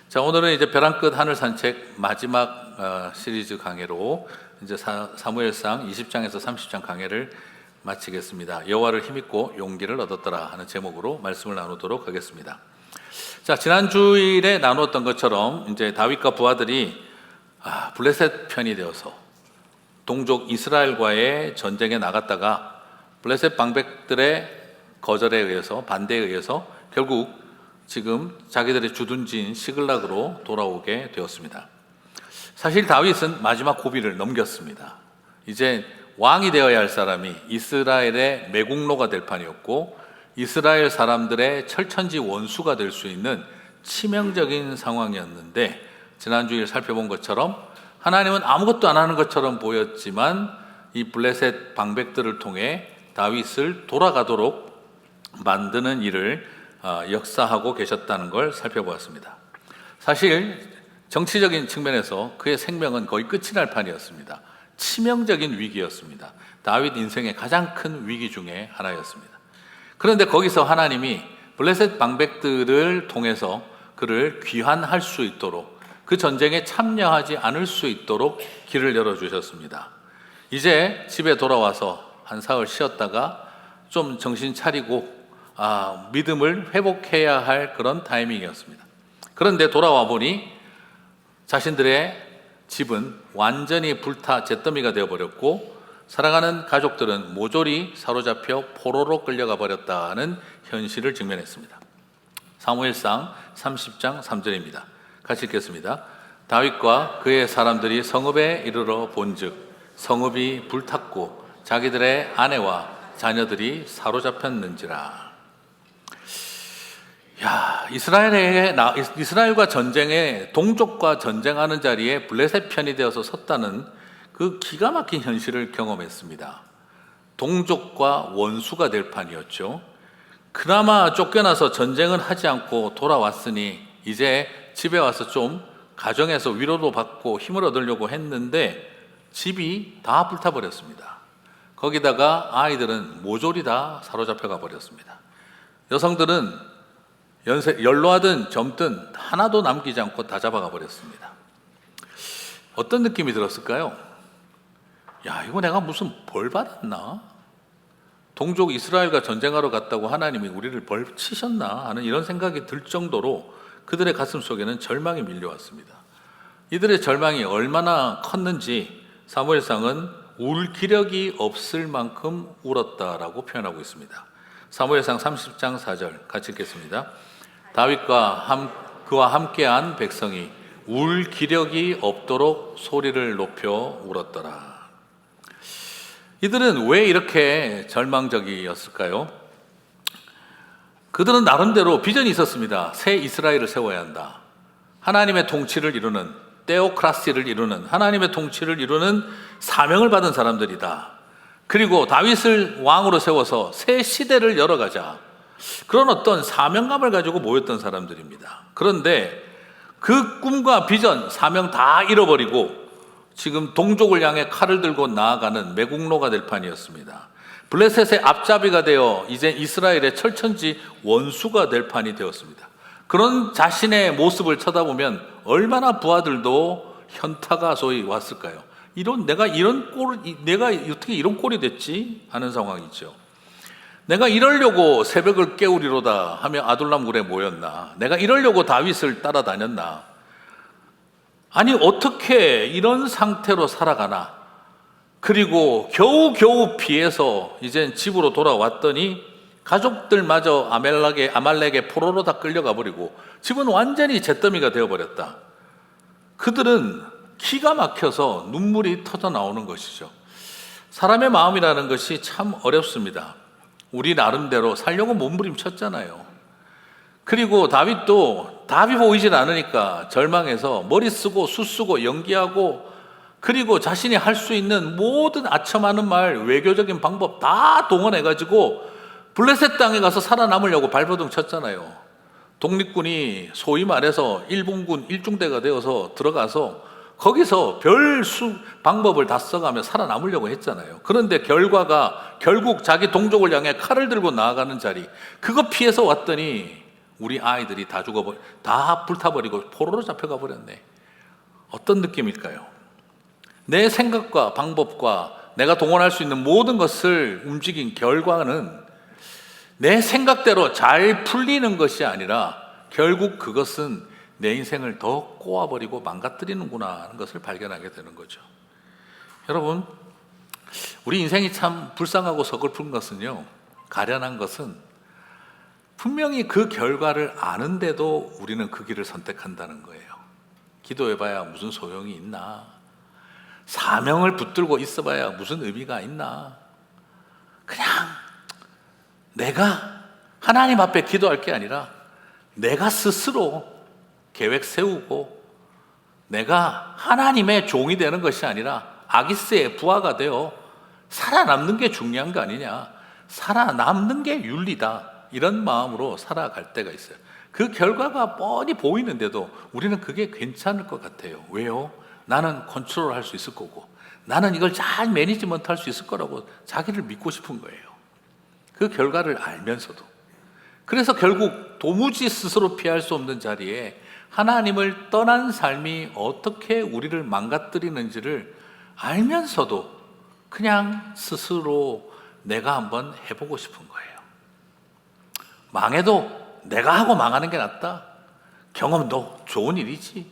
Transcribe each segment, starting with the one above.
자, 오늘은 이제 벼랑 끝 하늘 산책 마지막 시리즈 강해로 이제 사무엘상 20장에서 30장 강해를 마치겠습니다. 여호와를 힘입고 용기를 얻었더라 하는 제목으로 말씀을 나누도록 하겠습니다. 자, 지난 주일에 나누었던 것처럼 이제 다윗과 부하들이 블레셋 편이 되어서 동족 이스라엘과의 전쟁에 나갔다가 블레셋 방백들의 거절에 의해서, 반대에 의해서 결국 지금 자기들의 주둔지인 시글락으로 돌아오게 되었습니다. 사실 다윗은 마지막 고비를 넘겼습니다. 이제 왕이 되어야 할 사람이 이스라엘의 매국노가 될 판이었고, 이스라엘 사람들의 철천지 원수가 될 수 있는 치명적인 상황이었는데, 지난주에 살펴본 것처럼 하나님은 아무것도 안 하는 것처럼 보였지만 이 블레셋 방백들을 통해 다윗을 돌아가도록 만드는 일을 역사하고 계셨다는 걸 살펴보았습니다. 사실 정치적인 측면에서 그의 생명은 거의 끝이 날 판이었습니다. 치명적인 위기였습니다. 다윗 인생의 가장 큰 위기 중에 하나였습니다. 그런데 거기서 하나님이 블레셋 방백들을 통해서 그를 귀환할 수 있도록, 그 전쟁에 참여하지 않을 수 있도록 길을 열어주셨습니다. 이제 집에 돌아와서 한 사흘 쉬었다가 좀 정신 차리고 믿음을 회복해야 할 그런 타이밍이었습니다. 그런데 돌아와 보니 자신들의 집은 완전히 불타 잿더미가 되어버렸고, 사랑하는 가족들은 모조리 사로잡혀 포로로 끌려가 버렸다는 현실을 직면했습니다. 사무엘상 30장 3절입니다. 같이 읽겠습니다. 다윗과 그의 사람들이 성읍에 이르러 본즉 성읍이 불탔고 자기들의 아내와 자녀들이 사로잡혔는지라. 이스라엘과 전쟁에, 동족과 전쟁하는 자리에 블레셋 편이 되어서 섰다는 그 기가 막힌 현실을 경험했습니다. 동족과 원수가 될 판이었죠. 그나마 쫓겨나서 전쟁은 하지 않고 돌아왔으니 이제 집에 와서 좀 가정에서 위로도 받고 힘을 얻으려고 했는데 집이 다 불타버렸습니다. 거기다가 아이들은 모조리 다 사로잡혀가 버렸습니다. 여성들은 연로하든 젊든 하나도 남기지 않고 다 잡아가 버렸습니다. 어떤 느낌이 들었을까요? 이거 내가 무슨 벌 받았나? 동족 이스라엘과 전쟁하러 갔다고 하나님이 우리를 벌 치셨나? 하는 이런 생각이 들 정도로 그들의 가슴 속에는 절망이 밀려왔습니다. 이들의 절망이 얼마나 컸는지 사무엘상은 울 기력이 없을 만큼 울었다라고 표현하고 있습니다. 사무엘상 30장 4절 같이 읽겠습니다. 다윗과 그와 함께한 백성이 울 기력이 없도록 소리를 높여 울었더라. 이들은 왜 이렇게 절망적이었을까요? 그들은 나름대로 비전이 있었습니다. 새 이스라엘을 세워야 한다. 하나님의 통치를 이루는, 테오크라시를 이루는, 하나님의 통치를 이루는 사명을 받은 사람들이다. 그리고 다윗을 왕으로 세워서 새 시대를 열어가자, 그런 어떤 사명감을 가지고 모였던 사람들입니다. 그런데 그 꿈과 비전, 사명 다 잃어버리고 지금 동족을 향해 칼을 들고 나아가는 매국노가 될 판이었습니다. 블레셋의 앞잡이가 되어 이제 이스라엘의 철천지 원수가 될 판이 되었습니다. 그런 자신의 모습을 쳐다보면 얼마나 부하들도 현타가 소위 왔을까요? 내가 어떻게 이런 꼴이 됐지? 하는 상황이죠. 내가 이러려고 새벽을 깨우리로다 하며 아둘람 굴에 모였나? 내가 이러려고 다윗을 따라다녔나? 아니, 어떻게 이런 상태로 살아가나? 그리고 겨우겨우 피해서 이젠 집으로 돌아왔더니 가족들마저 아말렉의 포로로 다 끌려가 버리고 집은 완전히 잿더미가 되어버렸다. 그들은 기가 막혀서 눈물이 터져 나오는 것이죠. 사람의 마음이라는 것이 참 어렵습니다. 우리 나름대로 살려고 몸부림쳤잖아요. 그리고 다윗도 답이 보이질 않으니까 절망해서 머리 쓰고 수 쓰고 연기하고, 그리고 자신이 할 수 있는 모든 아첨하는 말, 외교적인 방법 다 동원해가지고 블레셋 땅에 가서 살아남으려고 발버둥 쳤잖아요. 독립군이 소위 말해서 일본군 일중대가 되어서 들어가서 거기서 방법을 다 써가며 살아남으려고 했잖아요. 그런데 결과가 결국 자기 동족을 향해 칼을 들고 나아가는 자리, 그거 피해서 왔더니 우리 아이들이 다 불타버리고 포로로 잡혀가 버렸네. 어떤 느낌일까요? 내 생각과 방법과 내가 동원할 수 있는 모든 것을 움직인 결과는 내 생각대로 잘 풀리는 것이 아니라 결국 그것은 내 인생을 더 꼬아버리고 망가뜨리는구나 하는 것을 발견하게 되는 거죠. 여러분, 우리 인생이 참 불쌍하고 서글픈 것은요, 가련한 것은 분명히 그 결과를 아는데도 우리는 그 길을 선택한다는 거예요. 기도해봐야 무슨 소용이 있나? 사명을 붙들고 있어봐야 무슨 의미가 있나? 그냥 내가 하나님 앞에 기도할 게 아니라 내가 스스로 계획 세우고 내가 하나님의 종이 되는 것이 아니라 아기스의 부하가 되어 살아남는 게 중요한 거 아니냐? 살아남는 게 윤리다. 이런 마음으로 살아갈 때가 있어요. 그 결과가 뻔히 보이는데도 우리는 그게 괜찮을 것 같아요. 왜요? 나는 컨트롤 할 수 있을 거고 나는 이걸 잘 매니지먼트 할 수 있을 거라고 자기를 믿고 싶은 거예요. 그 결과를 알면서도. 그래서 결국 도무지 스스로 피할 수 없는 자리에 하나님을 떠난 삶이 어떻게 우리를 망가뜨리는지를 알면서도 그냥 스스로 내가 한번 해보고 싶은 거예요. 망해도 내가 하고 망하는 게 낫다. 경험도 좋은 일이지.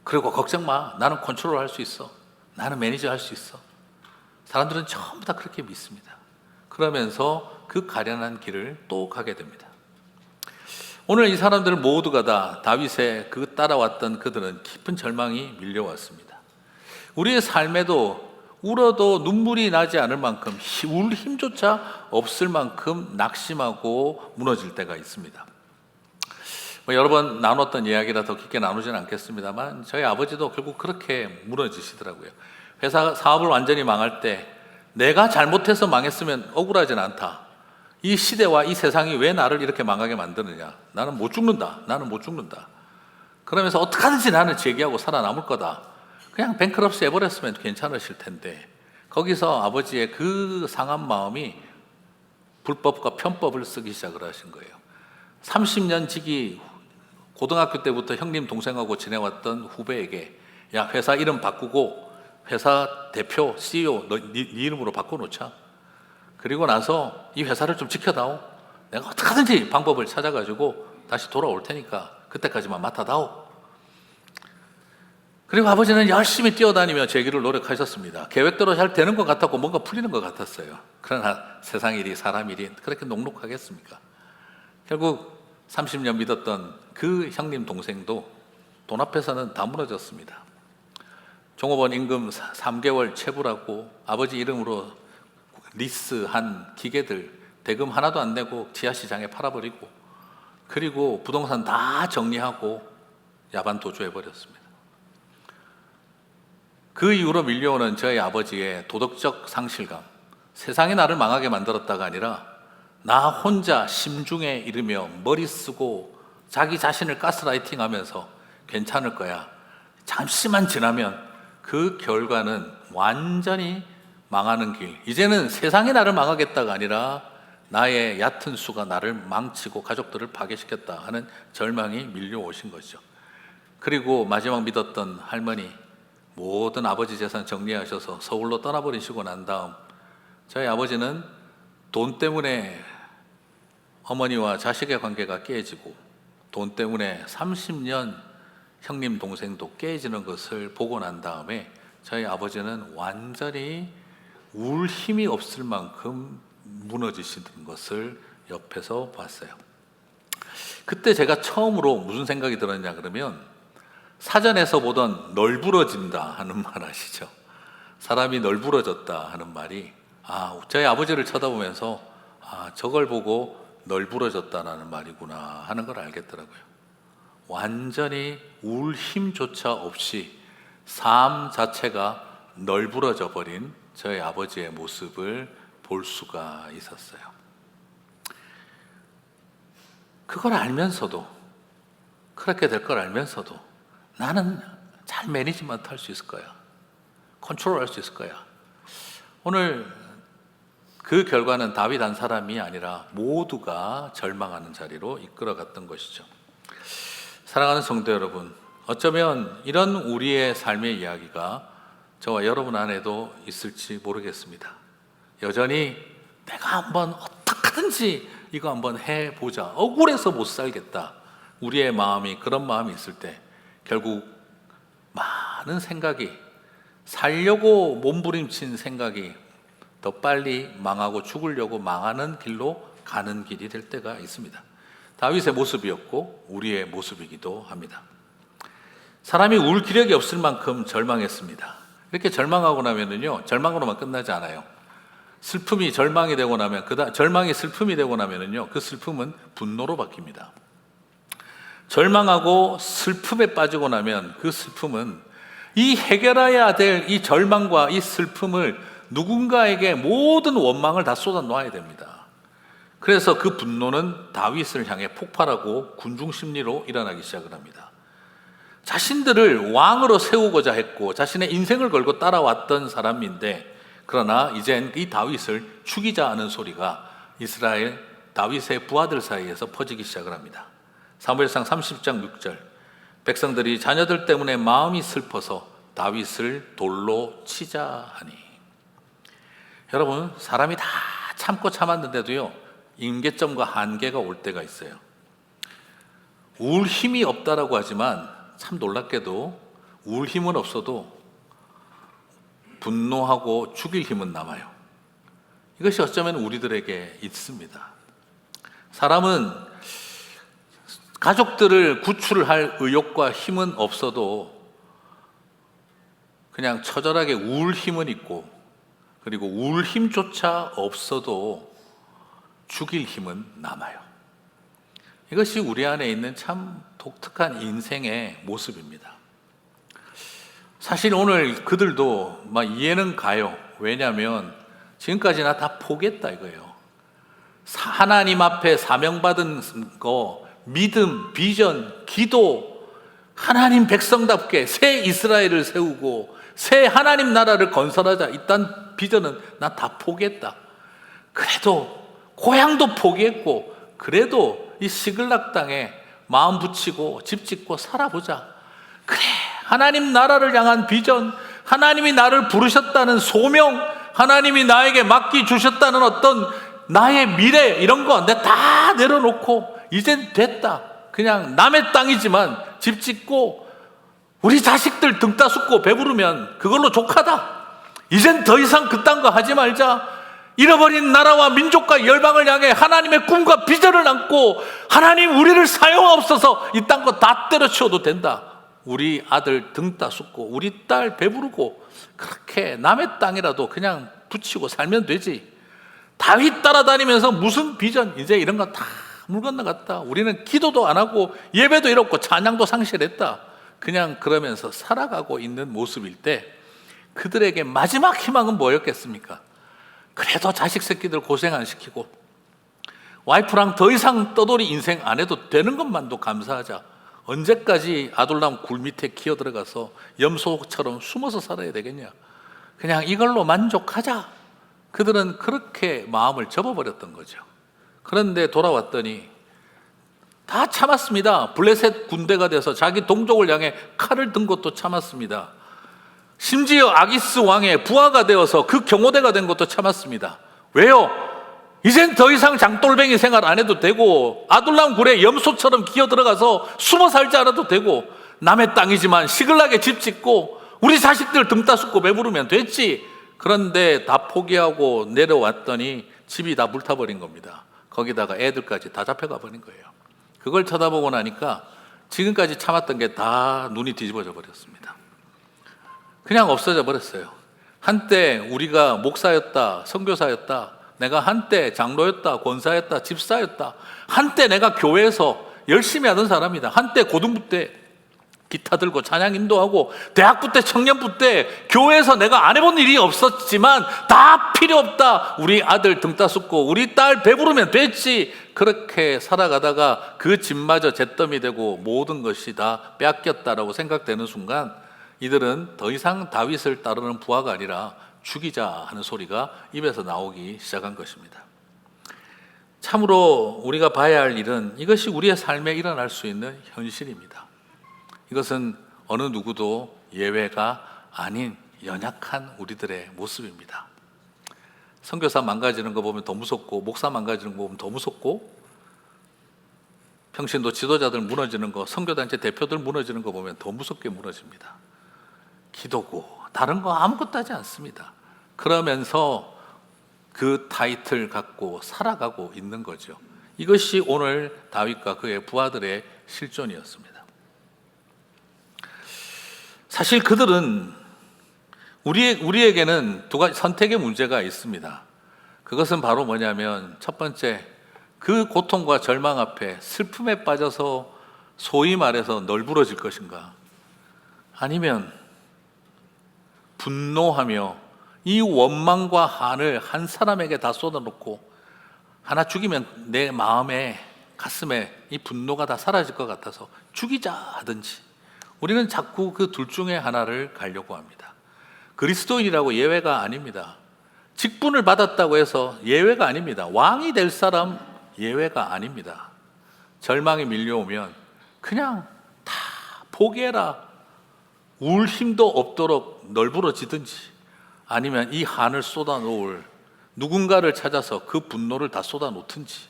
그리고 걱정 마. 나는 컨트롤 할 수 있어. 나는 매니저 할 수 있어. 사람들은 전부 다 그렇게 믿습니다. 그러면서 그 가련한 길을 또 가게 됩니다. 오늘 이 사람들 모두가 다 다윗의 그 따라왔던 그들은 깊은 절망이 밀려왔습니다. 우리의 삶에도 울어도 눈물이 나지 않을 만큼 울 힘조차 없을 만큼 낙심하고 무너질 때가 있습니다. 여러 번 나눴던 이야기라 더 깊게 나누지는 않겠습니다만 저희 아버지도 결국 그렇게 무너지시더라고요. 회사 사업을 완전히 망할 때 내가 잘못해서 망했으면 억울하진 않다. 이 시대와 이 세상이 왜 나를 이렇게 망하게 만드느냐. 나는 못 죽는다. 나는 못 죽는다. 그러면서 어떡하든지 나는 재기하고 살아남을 거다. 그냥 뱅크럽시 해버렸으면 괜찮으실 텐데 거기서 아버지의 그 상한 마음이 불법과 편법을 쓰기 시작을 하신 거예요. 30년 지기 고등학교 때부터 형님 동생하고 지내왔던 후배에게 야 회사 이름 바꾸고 회사 대표 CEO 네 이름으로 바꿔놓자. 그리고 나서 이 회사를 좀 지켜다오. 내가 어떻게든지 방법을 찾아가지고 다시 돌아올 테니까 그때까지만 맡아다오. 그리고 아버지는 열심히 뛰어다니며 재기를 노력하셨습니다. 계획대로 잘 되는 것 같았고 뭔가 풀리는 것 같았어요. 그러나 세상 일이 사람 일이 그렇게 녹록하겠습니까? 결국 30년 믿었던 그 형님 동생도 돈 앞에서는 다 무너졌습니다. 종업원 임금 3개월 체불하고 아버지 이름으로 리스한 기계들 대금 하나도 안 내고 지하시장에 팔아버리고 그리고 부동산 다 정리하고 야반 도주해버렸습니다. 그 이후로 밀려오는 저희 아버지의 도덕적 상실감, 세상이 나를 망하게 만들었다가 아니라 나 혼자 심중에 이르며 머리 쓰고 자기 자신을 가스라이팅 하면서 괜찮을 거야. 잠시만 지나면 그 결과는 완전히 망하는 길. 이제는 세상이 나를 망하겠다가 아니라 나의 얕은 수가 나를 망치고 가족들을 파괴시켰다 하는 절망이 밀려오신 거죠. 그리고 마지막 믿었던 할머니 모든 아버지 재산 정리하셔서 서울로 떠나버리시고 난 다음 저희 아버지는 돈 때문에 어머니와 자식의 관계가 깨지고 돈 때문에 30년 형님 동생도 깨지는 것을 보고 난 다음에 저희 아버지는 완전히 울 힘이 없을 만큼 무너지시는 것을 옆에서 봤어요. 그때 제가 처음으로 무슨 생각이 들었냐 그러면 사전에서 보던 널브러진다 하는 말 아시죠? 사람이 널브러졌다 하는 말이 저희 아버지를 쳐다보면서 저걸 보고 널브러졌다라는 말이구나 하는 걸 알겠더라고요. 완전히 울 힘조차 없이 삶 자체가 널브러져 버린 저희 아버지의 모습을 볼 수가 있었어요. 그걸 알면서도 그렇게 될 걸 알면서도 나는 잘 매니지먼트 할 수 있을 거야. 컨트롤 할 수 있을 거야. 오늘 그 결과는 다윗 한 사람이 아니라 모두가 절망하는 자리로 이끌어갔던 것이죠. 사랑하는 성도 여러분, 어쩌면 이런 우리의 삶의 이야기가 저와 여러분 안에도 있을지 모르겠습니다. 여전히 내가 한번 어떻게든지 이거 한번 해보자, 억울해서 못 살겠다, 우리의 마음이 그런 마음이 있을 때 결국 많은 생각이, 살려고 몸부림친 생각이 더 빨리 망하고 죽으려고 망하는 길로 가는 길이 될 때가 있습니다. 다윗의 모습이었고 우리의 모습이기도 합니다. 사람이 울 기력이 없을 만큼 절망했습니다. 이렇게 절망하고 나면은요, 절망으로만 끝나지 않아요. 슬픔이 절망이 되고 나면, 절망이 슬픔이 되고 나면은요, 그 슬픔은 분노로 바뀝니다. 절망하고 슬픔에 빠지고 나면 그 슬픔은 이 해결해야 될 이 절망과 이 슬픔을 누군가에게 모든 원망을 다 쏟아 놓아야 됩니다. 그래서 그 분노는 다윗을 향해 폭발하고 군중 심리로 일어나기 시작을 합니다. 자신들을 왕으로 세우고자 했고 자신의 인생을 걸고 따라왔던 사람인데, 그러나 이젠 이 다윗을 죽이자 하는 소리가 이스라엘 다윗의 부하들 사이에서 퍼지기 시작을 합니다. 사무엘상 30장 6절, 백성들이 자녀들 때문에 마음이 슬퍼서 다윗을 돌로 치자 하니. 여러분, 사람이 다 참고 참았는데도요, 임계점과 한계가 올 때가 있어요. 울 힘이 없다라고 하지만 참 놀랍게도 울 힘은 없어도 분노하고 죽일 힘은 남아요. 이것이 어쩌면 우리들에게 있습니다. 사람은 가족들을 구출할 의욕과 힘은 없어도 그냥 처절하게 울 힘은 있고, 그리고 울 힘조차 없어도 죽일 힘은 남아요. 이것이 우리 안에 있는 참 독특한 인생의 모습입니다. 사실 오늘 그들도 막 이해는 가요. 왜냐하면 지금까지 나 다 포기했다 이거예요. 하나님 앞에 사명받은 거, 믿음, 비전, 기도, 하나님 백성답게 새 이스라엘을 세우고 새 하나님 나라를 건설하자, 이딴 비전은 나 다 포기했다. 그래도 고향도 포기했고, 그래도 이 시글락 땅에 마음 붙이고 집 짓고 살아보자. 그래, 하나님 나라를 향한 비전, 하나님이 나를 부르셨다는 소명, 하나님이 나에게 맡기주셨다는 어떤 나의 미래, 이런 거 내 다 내려놓고 이젠 됐다. 그냥 남의 땅이지만 집 짓고 우리 자식들 등 따숩고 배부르면 그걸로 족하다. 이젠 더 이상 그딴 거 하지 말자. 잃어버린 나라와 민족과 열방을 향해 하나님의 꿈과 비전을 안고, 하나님 우리를 사용하옵소서, 이딴 거 다 때려치워도 된다. 우리 아들 등 따숩고 우리 딸 배부르고 그렇게 남의 땅이라도 그냥 붙이고 살면 되지. 다윗 따라다니면서 무슨 비전, 이제 이런 거 다 물 건너갔다. 우리는 기도도 안 하고 예배도 잃었고 찬양도 상실했다. 그냥 그러면서 살아가고 있는 모습일 때 그들에게 마지막 희망은 뭐였겠습니까? 그래도 자식 새끼들 고생 안 시키고 와이프랑 더 이상 떠돌이 인생 안 해도 되는 것만도 감사하자. 언제까지 아둘람 굴 밑에 기어 들어가서 염소처럼 숨어서 살아야 되겠냐. 그냥 이걸로 만족하자. 그들은 그렇게 마음을 접어버렸던 거죠. 그런데 돌아왔더니 다 참았습니다. 블레셋 군대가 돼서 자기 동족을 향해 칼을 든 것도 참았습니다. 심지어 아기스 왕의 부하가 되어서 그 경호대가 된 것도 참았습니다. 왜요? 이젠 더 이상 장돌뱅이 생활 안 해도 되고, 아둘람 굴에 염소처럼 기어 들어가서 숨어 살지 않아도 되고, 남의 땅이지만 시글락에 집 짓고 우리 자식들 등 따숩고 배부르면 됐지. 그런데 다 포기하고 내려왔더니 집이 다 불타버린 겁니다. 거기다가 애들까지 다 잡혀가 버린 거예요. 그걸 쳐다보고 나니까 지금까지 참았던 게 다 눈이 뒤집어져 버렸습니다. 그냥 없어져 버렸어요. 한때 우리가 목사였다, 선교사였다, 내가 한때 장로였다, 권사였다, 집사였다, 한때 내가 교회에서 열심히 하던 사람이다, 한때 고등부 때 기타 들고 찬양 인도하고 대학부 때 청년부 때 교회에서 내가 안 해본 일이 없었지만 다 필요 없다. 우리 아들 등 따숩고 우리 딸 배부르면 됐지. 그렇게 살아가다가 그 집마저 잿더미 되고 모든 것이 다 빼앗겼다라고 생각되는 순간 이들은 더 이상 다윗을 따르는 부하가 아니라 죽이자 하는 소리가 입에서 나오기 시작한 것입니다. 참으로 우리가 봐야 할 일은 이것이 우리의 삶에 일어날 수 있는 현실입니다. 이것은 어느 누구도 예외가 아닌 연약한 우리들의 모습입니다. 선교사 망가지는 거 보면 더 무섭고, 목사 망가지는 거 보면 더 무섭고, 평신도 지도자들 무너지는 거, 선교단체 대표들 무너지는 거 보면 더 무섭게 무너집니다. 기도고 다른 거 아무것도 하지 않습니다. 그러면서 그 타이틀 갖고 살아가고 있는 거죠. 이것이 오늘 다윗과 그의 부하들의 실존이었습니다. 사실 그들은 우리에게는 두 가지 선택의 문제가 있습니다. 그것은 바로 뭐냐면, 첫 번째, 그 고통과 절망 앞에 슬픔에 빠져서 소위 말해서 널브러질 것인가, 아니면 분노하며 이 원망과 한을 한 사람에게 다 쏟아놓고, 하나 죽이면 내 마음에, 가슴에 이 분노가 다 사라질 것 같아서 죽이자 하든지, 우리는 자꾸 그 둘 중에 하나를 가려고 합니다. 그리스도인이라고 예외가 아닙니다. 직분을 받았다고 해서 예외가 아닙니다. 왕이 될 사람 예외가 아닙니다. 절망이 밀려오면 그냥 다 포기해라, 울 힘도 없도록 널브러지든지, 아니면 이 한을 쏟아놓을 누군가를 찾아서 그 분노를 다 쏟아놓든지,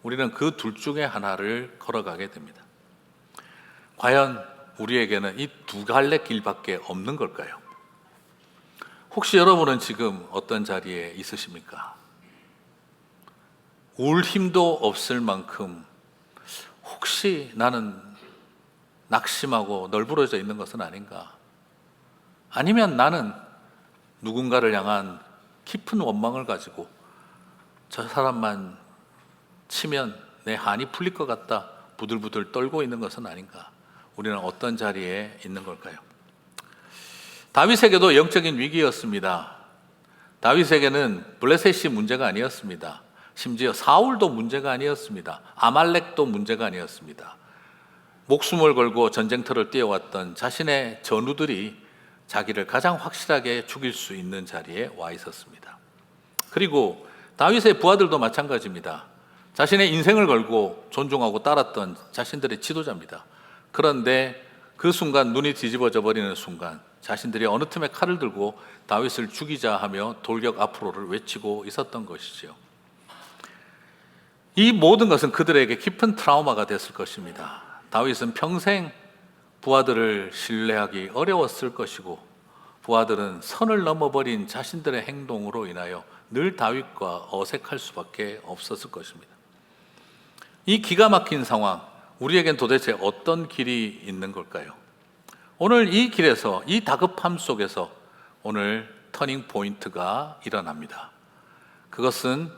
우리는 그 둘 중에 하나를 걸어가게 됩니다. 과연 우리에게는 이 두 갈래 길밖에 없는 걸까요? 혹시 여러분은 지금 어떤 자리에 있으십니까? 울 힘도 없을 만큼 혹시 나는 낙심하고 널브러져 있는 것은 아닌가? 아니면 나는 누군가를 향한 깊은 원망을 가지고 저 사람만 치면 내 한이 풀릴 것 같다 부들부들 떨고 있는 것은 아닌가? 우리는 어떤 자리에 있는 걸까요? 다윗에게도 영적인 위기였습니다. 다윗에게는 블레셋이 문제가 아니었습니다. 심지어 사울도 문제가 아니었습니다. 아말렉도 문제가 아니었습니다. 목숨을 걸고 전쟁터를 뛰어왔던 자신의 전우들이 자기를 가장 확실하게 죽일 수 있는 자리에 와 있었습니다. 그리고 다윗의 부하들도 마찬가지입니다. 자신의 인생을 걸고 존중하고 따랐던 자신들의 지도자입니다. 그런데 그 순간, 눈이 뒤집어져 버리는 순간 자신들이 어느 틈에 칼을 들고 다윗을 죽이자 하며 돌격 앞으로를 외치고 있었던 것이지요. 이 모든 것은 그들에게 깊은 트라우마가 됐을 것입니다. 다윗은 평생 부하들을 신뢰하기 어려웠을 것이고, 부하들은 선을 넘어버린 자신들의 행동으로 인하여 늘 다윗과 어색할 수밖에 없었을 것입니다. 이 기가 막힌 상황, 우리에겐 도대체 어떤 길이 있는 걸까요? 오늘 이 길에서, 이 다급함 속에서 오늘 터닝 포인트가 일어납니다. 그것은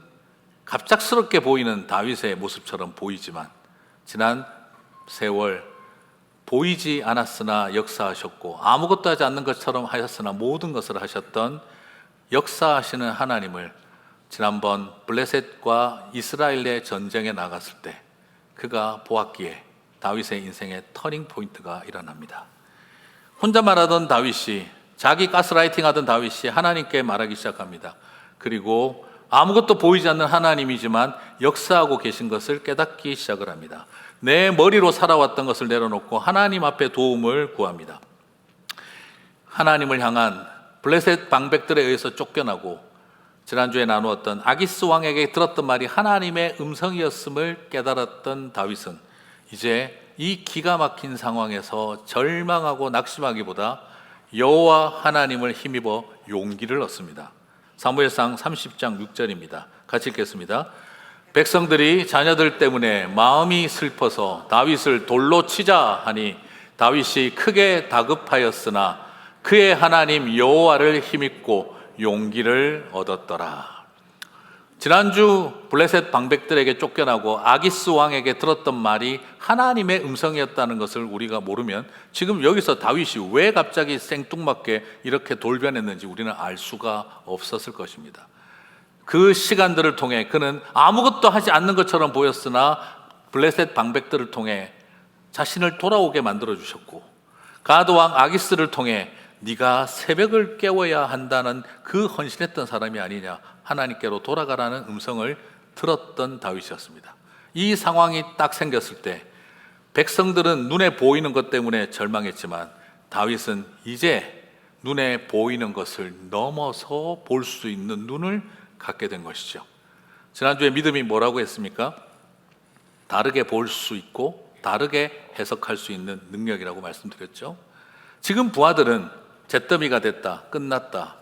갑작스럽게 보이는 다윗의 모습처럼 보이지만, 지난 세월 보이지 않았으나 역사하셨고 아무것도 하지 않는 것처럼 하셨으나 모든 것을 하셨던 역사하시는 하나님을 지난번 블레셋과 이스라엘의 전쟁에 나갔을 때 그가 보았기에 다윗의 인생의 터닝 포인트가 일어납니다. 혼자 말하던 다윗이, 자기 가스라이팅 하던 다윗이 하나님께 말하기 시작합니다. 그리고 아무것도 보이지 않는 하나님이지만 역사하고 계신 것을 깨닫기 시작을 합니다. 내 머리로 살아왔던 것을 내려놓고 하나님 앞에 도움을 구합니다. 하나님을 향한 블레셋 방백들에 의해서 쫓겨나고, 지난주에 나누었던 아기스 왕에게 들었던 말이 하나님의 음성이었음을 깨달았던 다윗은 이제 이 기가 막힌 상황에서 절망하고 낙심하기보다 여호와 하나님을 힘입어 용기를 얻습니다. 사무엘상 30장 6절입니다. 같이 읽겠습니다. 백성들이 자녀들 때문에 마음이 슬퍼서 다윗을 돌로 치자 하니 다윗이 크게 다급하였으나 그의 하나님 여호와를 힘입고 용기를 얻었더라. 지난주 블레셋 방백들에게 쫓겨나고 아기스 왕에게 들었던 말이 하나님의 음성이었다는 것을 우리가 모르면 지금 여기서 다윗이 왜 갑자기 생뚱맞게 이렇게 돌변했는지 우리는 알 수가 없었을 것입니다. 그 시간들을 통해 그는 아무것도 하지 않는 것처럼 보였으나 블레셋 방백들을 통해 자신을 돌아오게 만들어 주셨고, 가드 왕 아기스를 통해 네가 새벽을 깨워야 한다는 그 헌신했던 사람이 아니냐, 하나님께로 돌아가라는 음성을 들었던 다윗이었습니다. 이 상황이 딱 생겼을 때 백성들은 눈에 보이는 것 때문에 절망했지만 다윗은 이제 눈에 보이는 것을 넘어서 볼 수 있는 눈을 갖게 된 것이죠. 지난주에 믿음이 뭐라고 했습니까? 다르게 볼 수 있고 다르게 해석할 수 있는 능력이라고 말씀드렸죠. 지금 부하들은 잿더미가 됐다, 끝났다,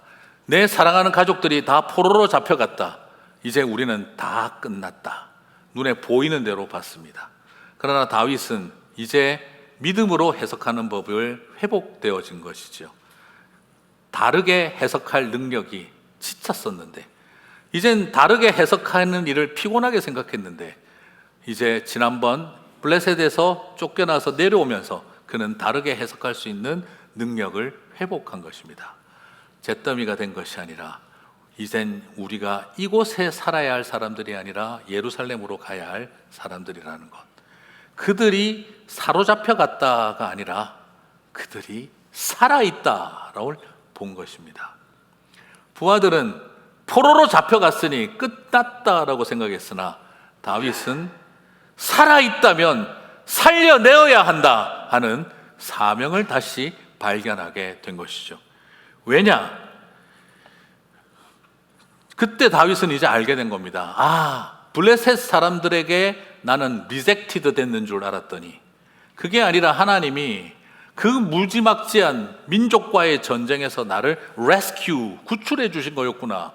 내 사랑하는 가족들이 다 포로로 잡혀갔다, 이제 우리는 다 끝났다, 눈에 보이는 대로 봤습니다. 그러나 다윗은 이제 믿음으로 해석하는 법을 회복되어진 것이죠. 다르게 해석할 능력이 지쳤었는데, 이젠 다르게 해석하는 일을 피곤하게 생각했는데, 이제 지난번 블레셋에서 쫓겨나서 내려오면서 그는 다르게 해석할 수 있는 능력을 회복한 것입니다. 잿더미가 된 것이 아니라 이젠 우리가 이곳에 살아야 할 사람들이 아니라 예루살렘으로 가야 할 사람들이라는 것, 그들이 사로잡혀 갔다가 아니라 그들이 살아있다라고 본 것입니다. 부하들은 포로로 잡혀갔으니 끝났다라고 생각했으나 다윗은 살아있다면 살려내어야 한다 하는 사명을 다시 발견하게 된 것이죠. 왜냐? 그때 다윗은 이제 알게 된 겁니다. 블레셋 사람들에게 나는 리젝티드 됐는 줄 알았더니 그게 아니라 하나님이 그 무지막지한 민족과의 전쟁에서 나를 레스큐, 구출해 주신 거였구나.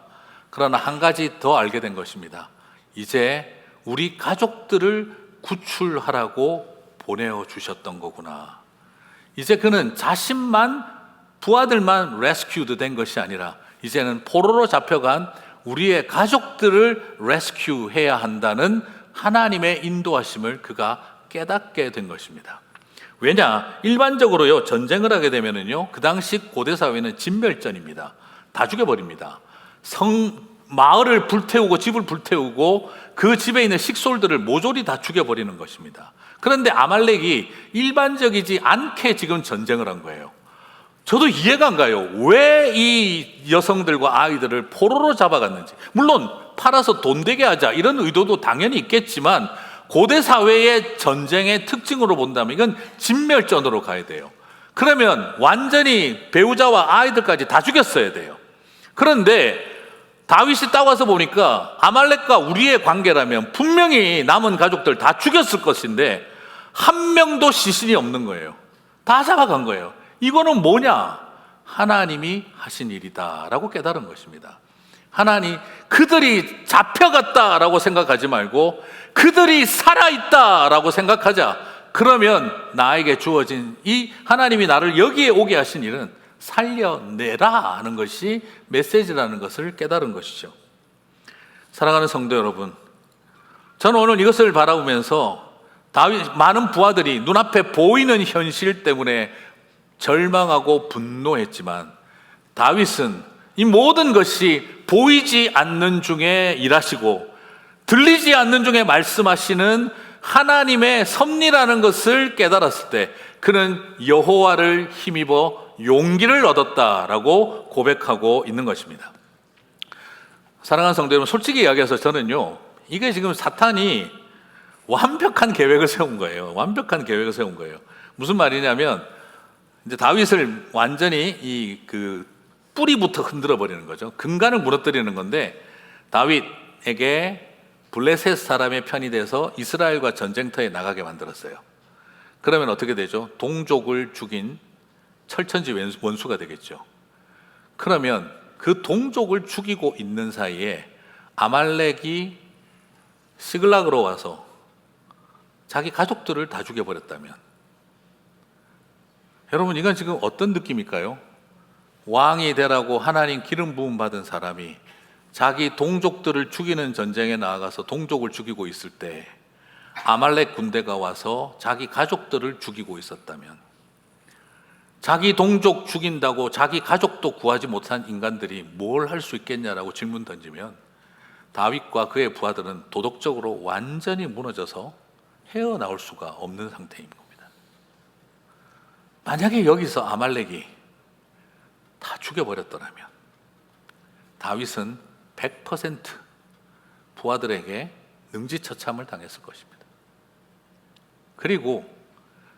그러나 한 가지 더 알게 된 것입니다. 이제 우리 가족들을 구출하라고 보내어 주셨던 거구나. 이제 그는 자신만, 부하들만 레스큐드 된 것이 아니라 이제는 포로로 잡혀간 우리의 가족들을 레스큐해야 한다는 하나님의 인도하심을 그가 깨닫게 된 것입니다. 왜냐? 일반적으로요, 전쟁을 하게 되면은요, 그 당시 고대 사회는 진멸전입니다. 다 죽여버립니다. 마을을 불태우고 집을 불태우고 그 집에 있는 식솔들을 모조리 다 죽여버리는 것입니다. 그런데 아말렉이 일반적이지 않게 지금 전쟁을 한 거예요. 저도 이해가 안 가요. 왜 이 여성들과 아이들을 포로로 잡아갔는지. 물론 팔아서 돈 되게 하자 이런 의도도 당연히 있겠지만 고대 사회의 전쟁의 특징으로 본다면 이건 진멸전으로 가야 돼요. 그러면 완전히 배우자와 아이들까지 다 죽였어야 돼요. 그런데 다윗이 딱 와서 보니까 아말렉과 우리의 관계라면 분명히 남은 가족들 다 죽였을 것인데 한 명도 시신이 없는 거예요. 다 잡아간 거예요. 이거는 뭐냐? 하나님이 하신 일이다라고 깨달은 것입니다. 하나님, 그들이 잡혀갔다라고 생각하지 말고 그들이 살아있다라고 생각하자. 그러면 나에게 주어진 이 하나님이 나를 여기에 오게 하신 일은 살려내라 하는 것이 메시지라는 것을 깨달은 것이죠. 사랑하는 성도 여러분, 저는 오늘 이것을 바라보면서 많은 부하들이 눈앞에 보이는 현실 때문에 절망하고 분노했지만 다윗은 이 모든 것이 보이지 않는 중에 일하시고 들리지 않는 중에 말씀하시는 하나님의 섭리라는 것을 깨달았을 때 그는 여호와를 힘입어 용기를 얻었다라고 고백하고 있는 것입니다. 사랑하는 성도 여러분, 솔직히 이야기해서 저는요, 이게 지금 사탄이 완벽한 계획을 세운 거예요. 완벽한 계획을 세운 거예요. 무슨 말이냐면 이제 다윗을 완전히 그 뿌리부터 흔들어 버리는 거죠. 근간을 무너뜨리는 건데 다윗에게 블레셋 사람의 편이 돼서 이스라엘과 전쟁터에 나가게 만들었어요. 그러면 어떻게 되죠? 동족을 죽인 철천지 원수가 되겠죠. 그러면 그 동족을 죽이고 있는 사이에 아말렉이 시글락으로 와서 자기 가족들을 다 죽여버렸다면, 여러분 이건 지금 어떤 느낌일까요? 왕이 되라고 하나님 기름 부음 받은 사람이 자기 동족들을 죽이는 전쟁에 나아가서 동족을 죽이고 있을 때 아말렉 군대가 와서 자기 가족들을 죽이고 있었다면, 자기 동족 죽인다고 자기 가족도 구하지 못한 인간들이 뭘 할 수 있겠냐라고 질문 던지면 다윗과 그의 부하들은 도덕적으로 완전히 무너져서 헤어나올 수가 없는 상태인 겁니다. 만약에 여기서 아말렉이 죽여버렸더라면 다윗은 100% 부하들에게 능지처참을 당했을 것입니다. 그리고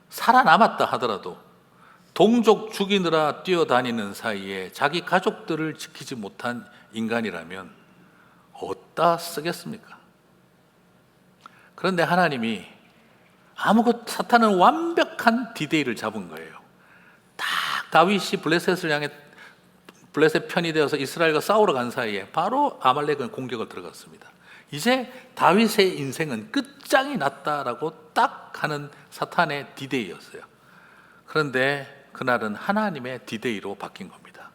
살아남았다 하더라도 동족 죽이느라 뛰어다니는 사이에 자기 가족들을 지키지 못한 인간이라면 어디다 쓰겠습니까? 그런데 하나님이 사탄은 완벽한 디데이를 잡은 거예요. 딱 다윗이 블레셋을 향해 블레셋 편이 되어서 이스라엘과 싸우러 간 사이에 바로 아말렉은 공격을 들어갔습니다. 이제 다윗의 인생은 끝장이 났다라고 딱 하는 사탄의 디데이였어요. 그런데 그날은 하나님의 디데이로 바뀐 겁니다.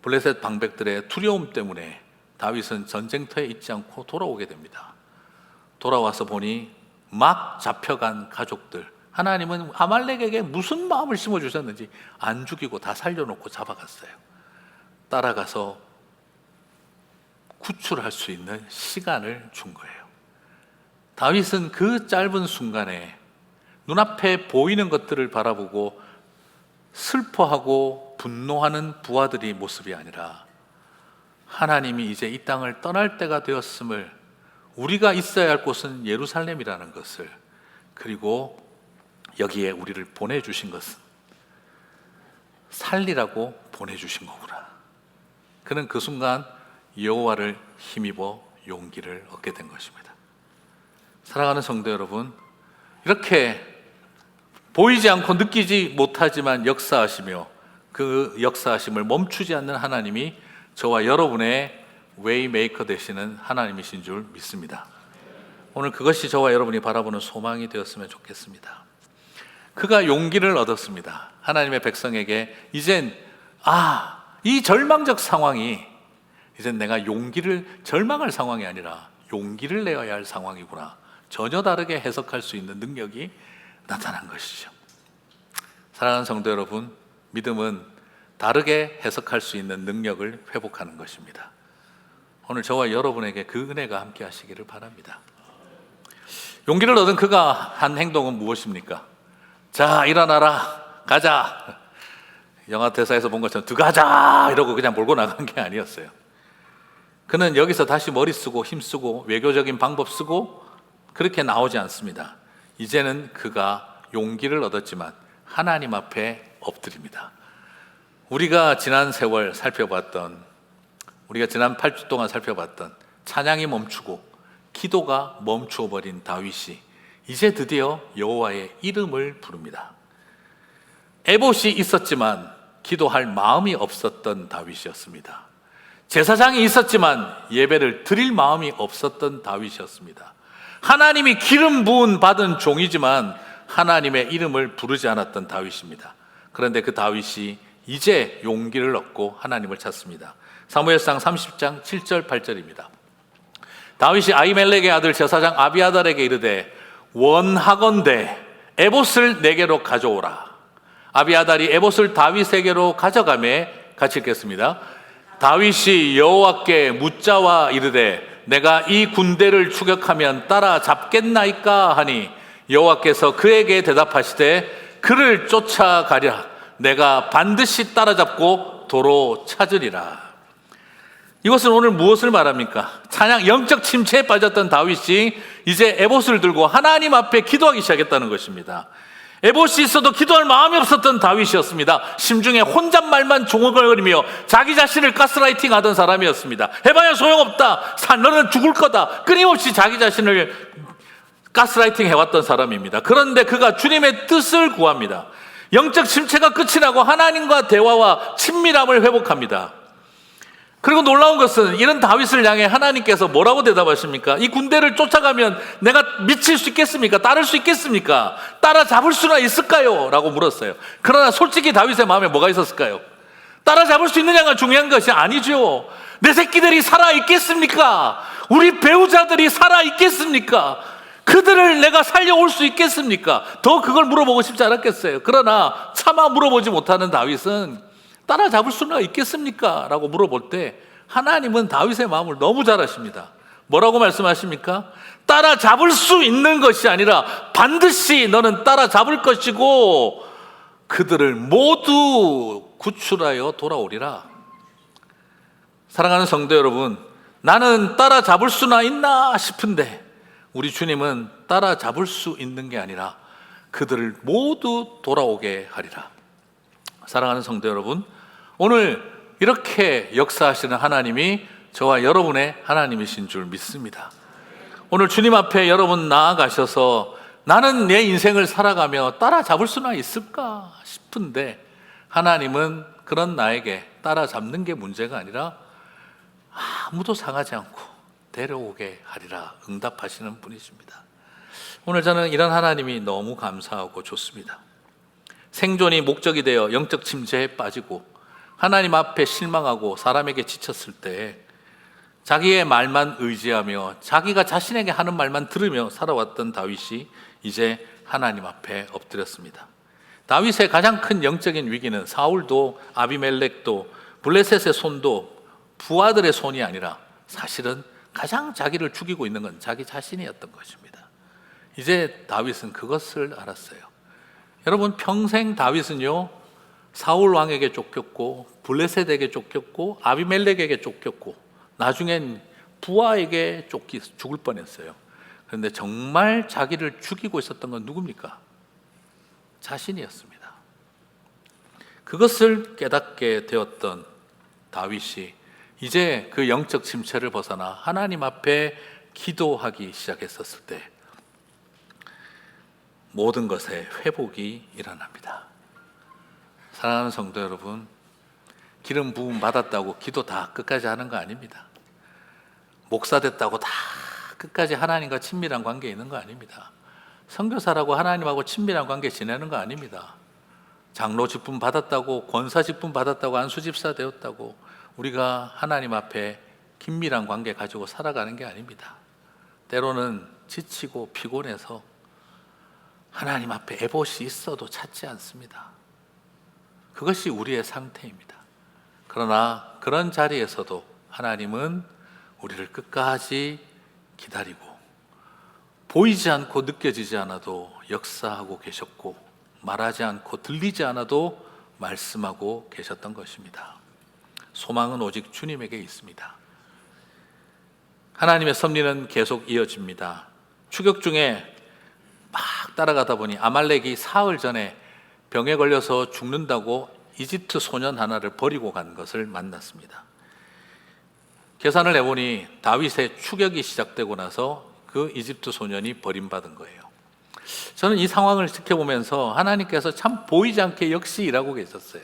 블레셋 방백들의 두려움 때문에 다윗은 전쟁터에 있지 않고 돌아오게 됩니다. 돌아와서 보니 막 잡혀간 가족들, 하나님은 아말렉에게 무슨 마음을 심어주셨는지 안 죽이고 다 살려놓고 잡아갔어요. 따라가서 구출할 수 있는 시간을 준 거예요. 다윗은 그 짧은 순간에 눈앞에 보이는 것들을 바라보고 슬퍼하고 분노하는 부하들의 모습이 아니라 하나님이 이제 이 땅을 떠날 때가 되었음을, 우리가 있어야 할 곳은 예루살렘이라는 것을, 그리고 여기에 우리를 보내주신 것은 살리라고 보내주신 거구나. 그는 그 순간 여호와를 힘입어 용기를 얻게 된 것입니다. 사랑하는 성도 여러분, 이렇게 보이지 않고 느끼지 못하지만 역사하시며 그 역사하심을 멈추지 않는 하나님이 저와 여러분의 웨이메이커 되시는 하나님이신 줄 믿습니다. 오늘 그것이 저와 여러분이 바라보는 소망이 되었으면 좋겠습니다. 그가 용기를 얻었습니다. 하나님의 백성에게 이젠 이 절망적 상황이 이젠 내가 절망할 상황이 아니라 용기를 내어야 할 상황이구나, 전혀 다르게 해석할 수 있는 능력이 나타난 것이죠. 사랑하는 성도 여러분, 믿음은 다르게 해석할 수 있는 능력을 회복하는 것입니다. 오늘 저와 여러분에게 그 은혜가 함께 하시기를 바랍니다. 용기를 얻은 그가 한 행동은 무엇입니까? 자, 일어나라, 가자. 영화 대사에서 본 것처럼 들어가자 이러고 그냥 몰고 나간 게 아니었어요. 그는 여기서 다시 머리 쓰고 힘 쓰고 외교적인 방법 쓰고 그렇게 나오지 않습니다. 이제는 그가 용기를 얻었지만 하나님 앞에 엎드립니다. 우리가 지난 세월 살펴봤던, 우리가 지난 8주 동안 살펴봤던 찬양이 멈추고 기도가 멈추어 버린 다윗이 이제 드디어 여호와의 이름을 부릅니다. 에봇이 있었지만 기도할 마음이 없었던 다윗이었습니다. 제사장이 있었지만 예배를 드릴 마음이 없었던 다윗이었습니다. 하나님이 기름 부은 받은 종이지만 하나님의 이름을 부르지 않았던 다윗입니다. 그런데 그 다윗이 이제 용기를 얻고 하나님을 찾습니다. 사무엘상 30장 7절 8절입니다. 다윗이 아히멜렉의 아들 제사장 아비아달에게 이르되 원하건대 에봇을 내게로 가져오라. 아비아달이 에봇을 다윗에게로 가져가매, 같이 읽겠습니다. 다윗이 여호와께 묻자와 이르되 내가 이 군대를 추격하면 따라잡겠나이까 하니 여호와께서 그에게 대답하시되 그를 쫓아가랴. 내가 반드시 따라잡고 도로 찾으리라. 이것은 오늘 무엇을 말합니까? 찬양, 영적 침체에 빠졌던 다윗이 이제 에봇을 들고 하나님 앞에 기도하기 시작했다는 것입니다. 에봇이 있어도 기도할 마음이 없었던 다윗이었습니다. 심중에 혼잣말만 중얼거리며 자기 자신을 가스라이팅 하던 사람이었습니다. 해봐야 소용없다, 너는 죽을 거다, 끊임없이 자기 자신을 가스라이팅 해왔던 사람입니다. 그런데 그가 주님의 뜻을 구합니다. 영적 침체가 끝이 나고 하나님과 대화와 친밀함을 회복합니다. 그리고 놀라운 것은 이런 다윗을 향해 하나님께서 뭐라고 대답하십니까? 이 군대를 쫓아가면 내가 미칠 수 있겠습니까? 따를 수 있겠습니까? 따라잡을 수나 있을까요? 라고 물었어요. 그러나 솔직히 다윗의 마음에 뭐가 있었을까요? 따라잡을 수 있느냐가 중요한 것이 아니죠. 내 새끼들이 살아있겠습니까? 우리 배우자들이 살아있겠습니까? 그들을 내가 살려올 수 있겠습니까? 더 그걸 물어보고 싶지 않았겠어요. 그러나 차마 물어보지 못하는 다윗은 따라잡을 수는 있겠습니까? 라고 물어볼 때 하나님은 다윗의 마음을 너무 잘 아십니다. 뭐라고 말씀하십니까? 따라잡을 수 있는 것이 아니라 반드시 너는 따라잡을 것이고 그들을 모두 구출하여 돌아오리라. 사랑하는 성도 여러분, 나는 따라잡을 수나 있나 싶은데 우리 주님은 따라잡을 수 있는 게 아니라 그들을 모두 돌아오게 하리라. 사랑하는 성도 여러분, 오늘 이렇게 역사하시는 하나님이 저와 여러분의 하나님이신 줄 믿습니다. 오늘 주님 앞에 여러분 나아가셔서 나는 내 인생을 살아가며 따라잡을 수나 있을까 싶은데 하나님은 그런 나에게 따라잡는 게 문제가 아니라 아무도 상하지 않고 데려오게 하리라 응답하시는 분이십니다. 오늘 저는 이런 하나님이 너무 감사하고 좋습니다. 생존이 목적이 되어 영적 침체에 빠지고 하나님 앞에 실망하고 사람에게 지쳤을 때 자기의 말만 의지하며 자기가 자신에게 하는 말만 들으며 살아왔던 다윗이 이제 하나님 앞에 엎드렸습니다. 다윗의 가장 큰 영적인 위기는 사울도 아비멜렉도 블레셋의 손도 부하들의 손이 아니라 사실은 가장 자기를 죽이고 있는 건 자기 자신이었던 것입니다. 이제 다윗은 그것을 알았어요. 여러분, 평생 다윗은요 사울 왕에게 쫓겼고 블레셋에게 쫓겼고 아비멜렉에게 쫓겼고 나중엔 부하에게 죽을 뻔했어요. 그런데 정말 자기를 죽이고 있었던 건 누굽니까? 자신이었습니다. 그것을 깨닫게 되었던 다윗이 이제 그 영적 침체를 벗어나 하나님 앞에 기도하기 시작했었을 때 모든 것에 회복이 일어납니다. 사랑하는 성도 여러분, 기름 부음 받았다고 기도 다 끝까지 하는 거 아닙니다. 목사 됐다고 다 끝까지 하나님과 친밀한 관계에 있는 거 아닙니다. 선교사라고 하나님하고 친밀한 관계 지내는 거 아닙니다. 장로 직분 받았다고, 권사 직분 받았다고, 안수집사 되었다고 우리가 하나님 앞에 긴밀한 관계 가지고 살아가는 게 아닙니다. 때로는 지치고 피곤해서 하나님 앞에 에봇이 있어도 찾지 않습니다. 그것이 우리의 상태입니다. 그러나 그런 자리에서도 하나님은 우리를 끝까지 기다리고 보이지 않고 느껴지지 않아도 역사하고 계셨고 말하지 않고 들리지 않아도 말씀하고 계셨던 것입니다. 소망은 오직 주님에게 있습니다. 하나님의 섭리는 계속 이어집니다. 추격 중에 막 따라가다 보니 아말렉이 사흘 전에 병에 걸려서 죽는다고 이집트 소년 하나를 버리고 간 것을 만났습니다. 계산을 해보니 다윗의 추격이 시작되고 나서 그 이집트 소년이 버림받은 거예요. 저는 이 상황을 지켜보면서 하나님께서 참 보이지 않게 역시 일하고 계셨어요.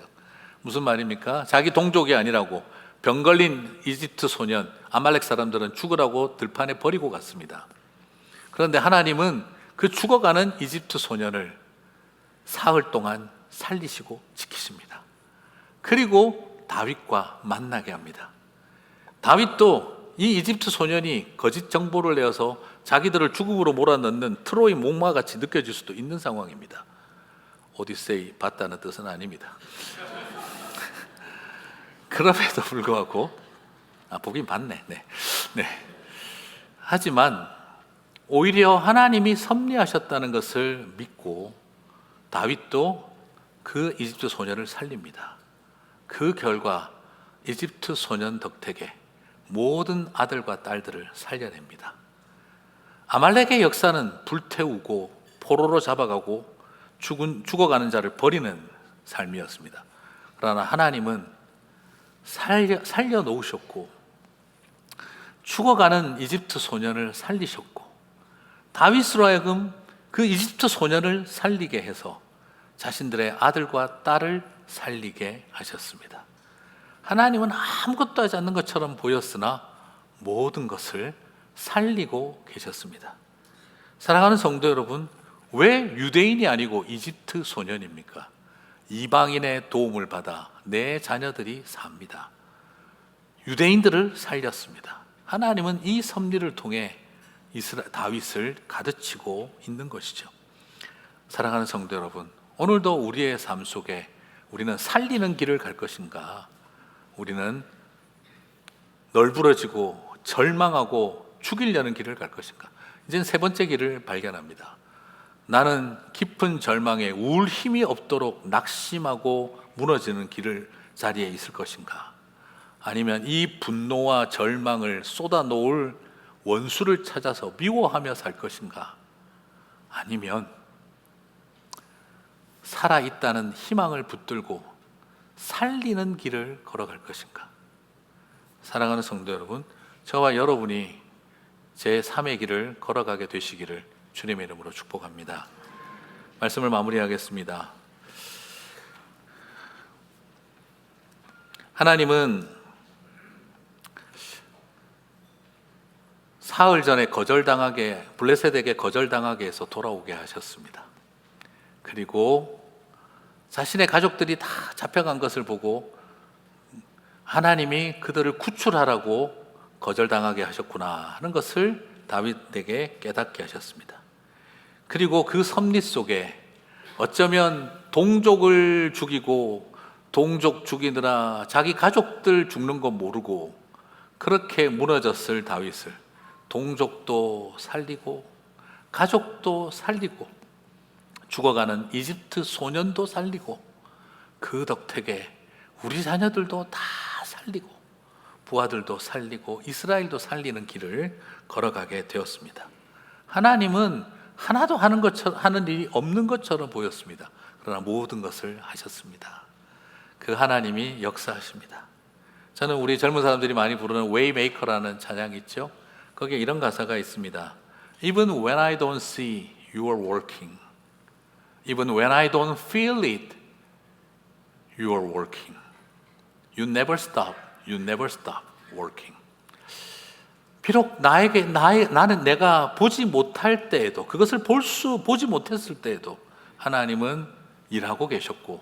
무슨 말입니까? 자기 동족이 아니라고 병 걸린 이집트 소년, 아말렉 사람들은 죽으라고 들판에 버리고 갔습니다. 그런데 하나님은 그 죽어가는 이집트 소년을 사흘 동안 살리시고 지키십니다. 그리고 다윗과 만나게 합니다. 다윗도 이 이집트 소년이 거짓 정보를 내어서 자기들을 죽음으로 몰아넣는 트로이 목마같이 느껴질 수도 있는 상황입니다. 오디세이 봤다는 뜻은 아닙니다. 그럼에도 불구하고 보긴 봤네. 네. 하지만 오히려 하나님이 섭리하셨다는 것을 믿고 다윗도 그 이집트 소년을 살립니다. 그 결과 이집트 소년 덕택에 모든 아들과 딸들을 살려냅니다. 아말렉의 역사는 불태우고 포로로 잡아가고 죽어가는 자를 버리는 삶이었습니다. 그러나 하나님은 살려놓으셨고 죽어가는 이집트 소년을 살리셨고 다윗으로 하여금 그 이집트 소년을 살리게 해서 자신들의 아들과 딸을 살리게 하셨습니다. 하나님은 아무것도 하지 않는 것처럼 보였으나 모든 것을 살리고 계셨습니다. 사랑하는 성도 여러분, 왜 유대인이 아니고 이집트 소년입니까? 이방인의 도움을 받아 내 자녀들이 삽니다. 유대인들을 살렸습니다. 하나님은 이 섭리를 통해 다윗을 가르치고 있는 것이죠. 사랑하는 성도 여러분, 오늘도 우리의 삶 속에 우리는 살리는 길을 갈 것인가? 우리는 널브러지고 절망하고 죽이려는 길을 갈 것인가? 이제는 세 번째 길을 발견합니다. 나는 깊은 절망에 울 힘이 없도록 낙심하고 무너지는 길을 자리에 있을 것인가? 아니면 이 분노와 절망을 쏟아놓을 원수를 찾아서 미워하며 살 것인가? 아니면 살아있다는 희망을 붙들고 살리는 길을 걸어갈 것인가? 사랑하는 성도 여러분, 저와 여러분이 제 3의 길을 걸어가게 되시기를 주님의 이름으로 축복합니다. 말씀을 마무리하겠습니다. 하나님은 사흘 전에 블레셋에게 거절당하게 해서 돌아오게 하셨습니다. 그리고 자신의 가족들이 다 잡혀간 것을 보고 하나님이 그들을 구출하라고 거절당하게 하셨구나 하는 것을 다윗에게 깨닫게 하셨습니다. 그리고 그 섭리 속에 어쩌면 동족을 죽이고 동족 죽이느라 자기 가족들 죽는 거 모르고 그렇게 무너졌을 다윗을 동족도 살리고 가족도 살리고 죽어가는 이집트 소년도 살리고 그 덕택에 우리 자녀들도 다 살리고 부하들도 살리고 이스라엘도 살리는 길을 걸어가게 되었습니다. 하나님은 하나도 하는 일이 없는 것처럼 보였습니다. 그러나 모든 것을 하셨습니다. 그 하나님이 역사하십니다. 저는 우리 젊은 사람들이 많이 부르는 웨이메이커라는 찬양이 있죠. 거기에 이런 가사가 있습니다. Even when I don't see you are working, even when I don't feel it, you are working. You never stop working. 비록 나는 내가 보지 못할 때에도, 그것을 보지 못했을 때에도 하나님은 일하고 계셨고,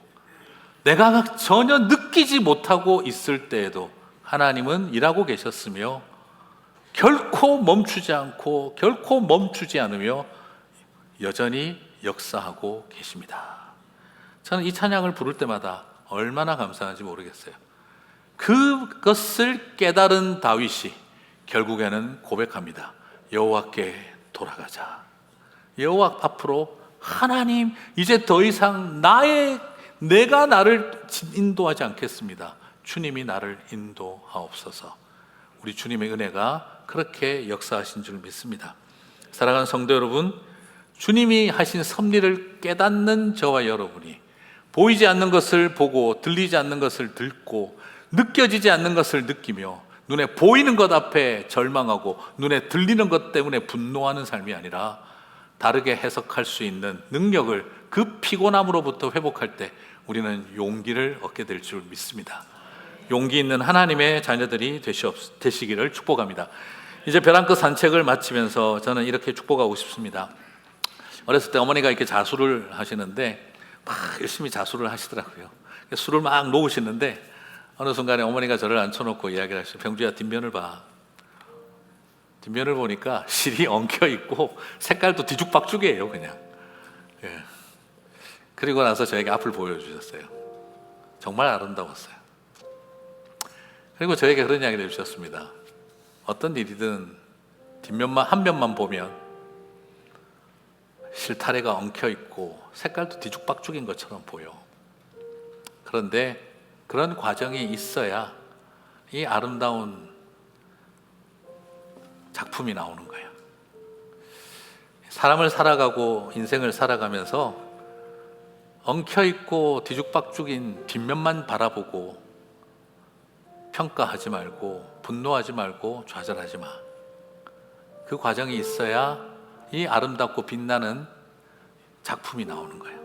내가 전혀 느끼지 못하고 있을 때에도 하나님은 일하고 계셨으며 결코 멈추지 않고 결코 멈추지 않으며 여전히 역사하고 계십니다. 저는 이 찬양을 부를 때마다 얼마나 감사한지 모르겠어요. 그것을 깨달은 다윗이 결국에는 고백합니다. 여호와께 돌아가자. 여호와 앞으로 하나님, 이제 더 이상 내가 나를 인도하지 않겠습니다. 주님이 나를 인도하옵소서. 우리 주님의 은혜가 그렇게 역사하신 줄 믿습니다. 사랑하는 성도 여러분, 주님이 하신 섭리를 깨닫는 저와 여러분이 보이지 않는 것을 보고 들리지 않는 것을 듣고 느껴지지 않는 것을 느끼며 눈에 보이는 것 앞에 절망하고 눈에 들리는 것 때문에 분노하는 삶이 아니라 다르게 해석할 수 있는 능력을 그 피곤함으로부터 회복할 때 우리는 용기를 얻게 될 줄 믿습니다. 용기 있는 하나님의 자녀들이 되시기를 축복합니다. 이제 벼랑 끝 산책을 마치면서 저는 이렇게 축복하고 싶습니다. 어렸을 때 어머니가 이렇게 자수를 하시는데 막 열심히 자수를 하시더라고요. 술을 막 놓으시는데 어느 순간에 어머니가 저를 앉혀놓고 이야기를 하시죠. 병주야, 뒷면을 봐. 뒷면을 보니까 실이 엉켜 있고 색깔도 뒤죽박죽이에요, 그냥. 예. 그리고 나서 저에게 앞을 보여주셨어요. 정말 아름다웠어요. 그리고 저에게 그런 이야기를 해주셨습니다. 어떤 일이든 뒷면만 한 면만 보면 실타래가 엉켜 있고 색깔도 뒤죽박죽인 것처럼 보여. 그런데 그런 과정이 있어야 이 아름다운 작품이 나오는 거예요. 사람을 살아가고 인생을 살아가면서 엉켜있고 뒤죽박죽인 뒷면만 바라보고 평가하지 말고 분노하지 말고 좌절하지 마. 그 과정이 있어야 이 아름답고 빛나는 작품이 나오는 거예요.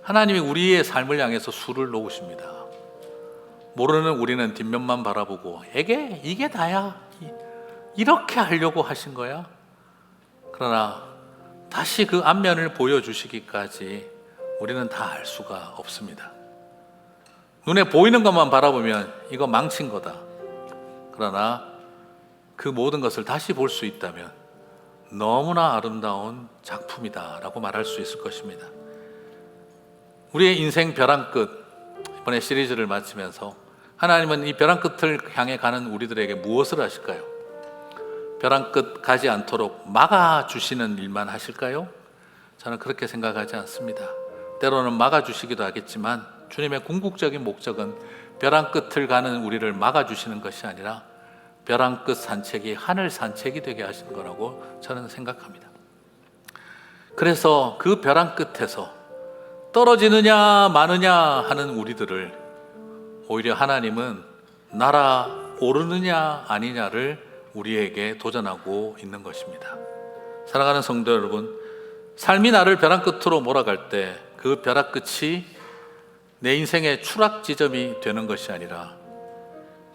하나님이 우리의 삶을 향해서 수를 놓으십니다. 모르는 우리는 뒷면만 바라보고 이게 다야, 이렇게 하려고 하신 거야. 그러나 다시 그 앞면을 보여주시기까지 우리는 다 알 수가 없습니다. 눈에 보이는 것만 바라보면 이거 망친 거다. 그러나 그 모든 것을 다시 볼 수 있다면 너무나 아름다운 작품이다 라고 말할 수 있을 것입니다. 우리의 인생 벼랑 끝, 이번에 시리즈를 마치면서 하나님은 이 벼랑 끝을 향해 가는 우리들에게 무엇을 하실까요? 벼랑 끝 가지 않도록 막아주시는 일만 하실까요? 저는 그렇게 생각하지 않습니다. 때로는 막아주시기도 하겠지만 주님의 궁극적인 목적은 벼랑 끝을 가는 우리를 막아주시는 것이 아니라 벼랑 끝 산책이 하늘 산책이 되게 하시는 거라고 저는 생각합니다. 그래서 그 벼랑 끝에서 떨어지느냐 마느냐 하는 우리들을 오히려 하나님은 날아오르느냐 아니냐를 우리에게 도전하고 있는 것입니다. 사랑하는 성도 여러분, 삶이 나를 벼랑 끝으로 몰아갈 때 그 벼랑 끝이 내 인생의 추락 지점이 되는 것이 아니라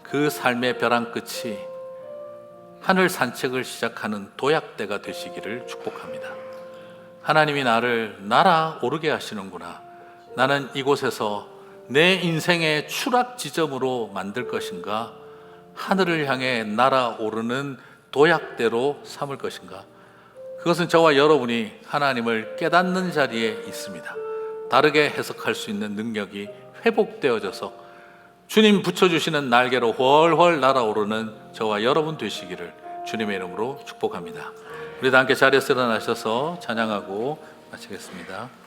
그 삶의 벼랑 끝이 하늘 산책을 시작하는 도약대가 되시기를 축복합니다. 하나님이 나를 날아오르게 하시는구나. 나는 이곳에서 내 인생의 추락 지점으로 만들 것인가, 하늘을 향해 날아오르는 도약대로 삼을 것인가. 그것은 저와 여러분이 하나님을 깨닫는 자리에 있습니다. 다르게 해석할 수 있는 능력이 회복되어져서 주님 붙여주시는 날개로 훨훨 날아오르는 저와 여러분 되시기를 주님의 이름으로 축복합니다. 우리 다 함께 자리에서 일어나셔서 찬양하고 마치겠습니다.